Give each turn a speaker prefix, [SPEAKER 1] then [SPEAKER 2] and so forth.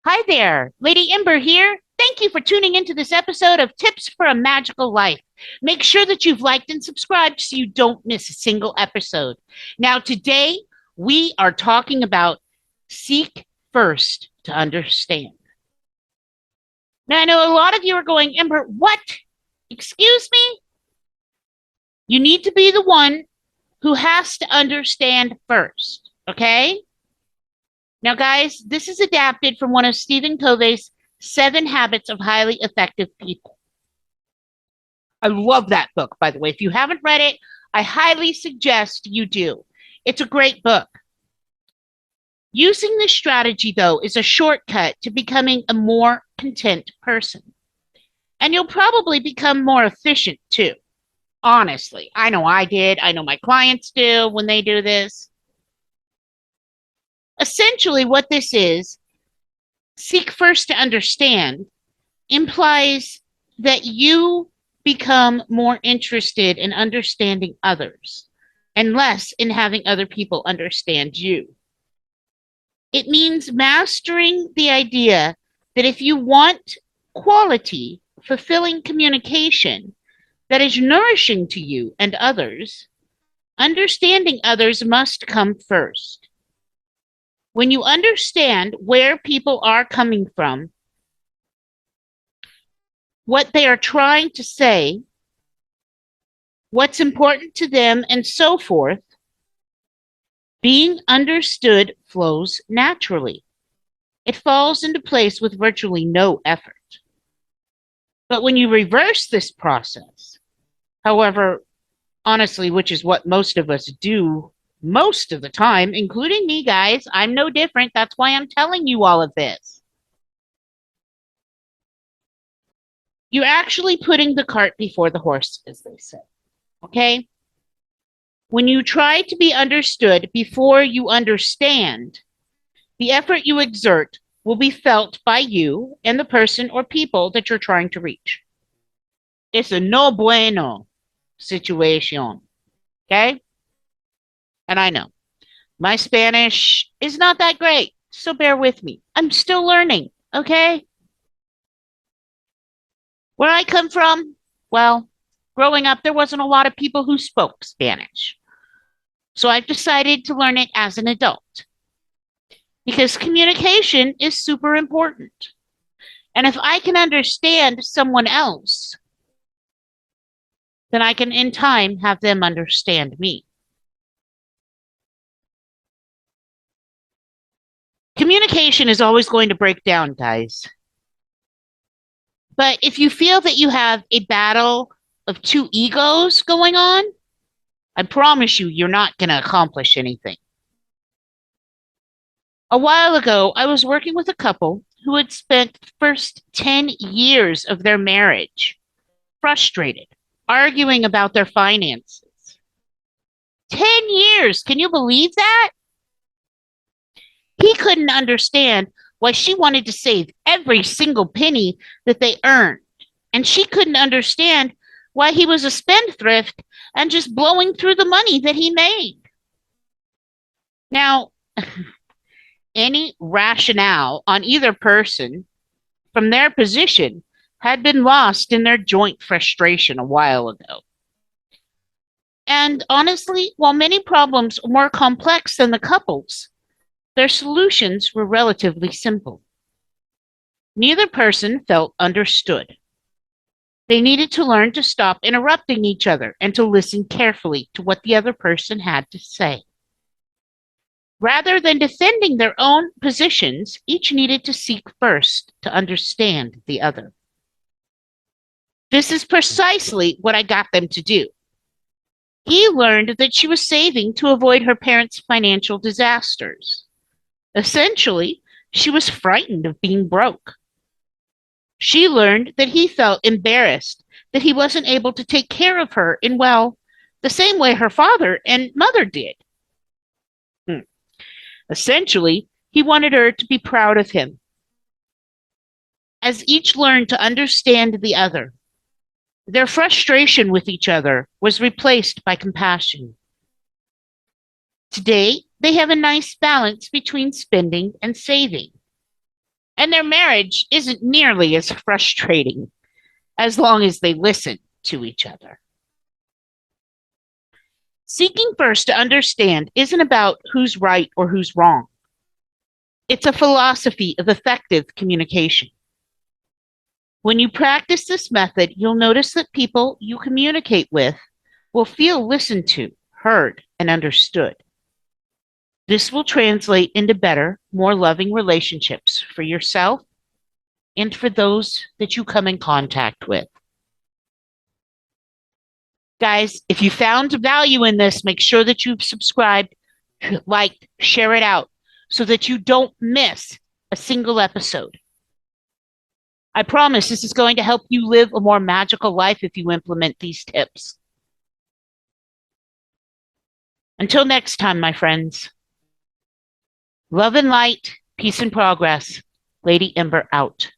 [SPEAKER 1] Hi there, Lady Ember here. Thank you for tuning into this episode of Tips for a Magical Life. Make sure that you've liked and subscribed so you don't miss a single episode. Now, today we are talking about seek first to understand. Now, I know a lot of you are going, Ember, what? Excuse me? You need to be the one who has to understand first, okay? Now, guys, this is adapted from one of Stephen Covey's Seven Habits of Highly Effective People. I love that book, by the way. If you haven't read it, I highly suggest you do. It's a great book. Using this strategy, though, is a shortcut to becoming a more content person. And you'll probably become more efficient, too. Honestly, I know I did. I know my clients do when they do this. Essentially, what this is, seek first to understand, implies that you become more interested in understanding others and less in having other people understand you. It means mastering the idea that if you want quality, fulfilling communication that is nourishing to you and others, understanding others must come first. When you understand where people are coming from, what they are trying to say, what's important to them, and so forth, being understood flows naturally. It falls into place with virtually no effort. But when you reverse this process, however, honestly, which is what most of us do most of the time, including me, guys, I'm no different. That's why I'm telling you all of this. You're actually putting the cart before the horse, as they say. Okay? When you try to be understood before you understand, the effort you exert will be felt by you and the person or people that you're trying to reach. It's a no bueno situation. Okay? And I know my Spanish is not that great, so bear with me. I'm still learning. Okay? Where I come from, well, growing up, there wasn't a lot of people who spoke Spanish. So I've decided to learn it as an adult because communication is super important. And if I can understand someone else, then I can, in time, have them understand me. Communication is always going to break down, guys. But if you feel that you have a battle of two egos going on, I promise you, you're not going to accomplish anything. A while ago, I was working with a couple who had spent the first 10 years of their marriage frustrated, arguing about their finances. 10 years! Can you believe that? He couldn't understand why she wanted to save every single penny that they earned. And she couldn't understand why he was a spendthrift and just blowing through the money that he made. Now, any rationale on either person from their position had been lost in their joint frustration a while ago. And honestly, while many problems were more complex than the couple's, their solutions were relatively simple. Neither person felt understood. They needed to learn to stop interrupting each other and to listen carefully to what the other person had to say. Rather than defending their own positions, each needed to seek first to understand the other. This is precisely what I got them to do. He learned that she was saving to avoid her parents' financial disasters. Essentially, she was frightened of being broke. She learned that he felt embarrassed that he wasn't able to take care of her in, well, the same way her father and mother did. Essentially, he wanted her to be proud of him. As each learned to understand the other, their frustration with each other was replaced by compassion. Today, they have a nice balance between spending and saving. And their marriage isn't nearly as frustrating as long as they listen to each other. Seeking first to understand isn't about who's right or who's wrong. It's a philosophy of effective communication. When you practice this method, you'll notice that people you communicate with will feel listened to, heard, and understood. This will translate into better, more loving relationships for yourself and for those that you come in contact with. Guys, if you found value in this, make sure that you've subscribed, liked, share it out so that you don't miss a single episode. I promise this is going to help you live a more magical life if you implement these tips. Until next time, my friends, love and light, peace and progress. Lady Ember out.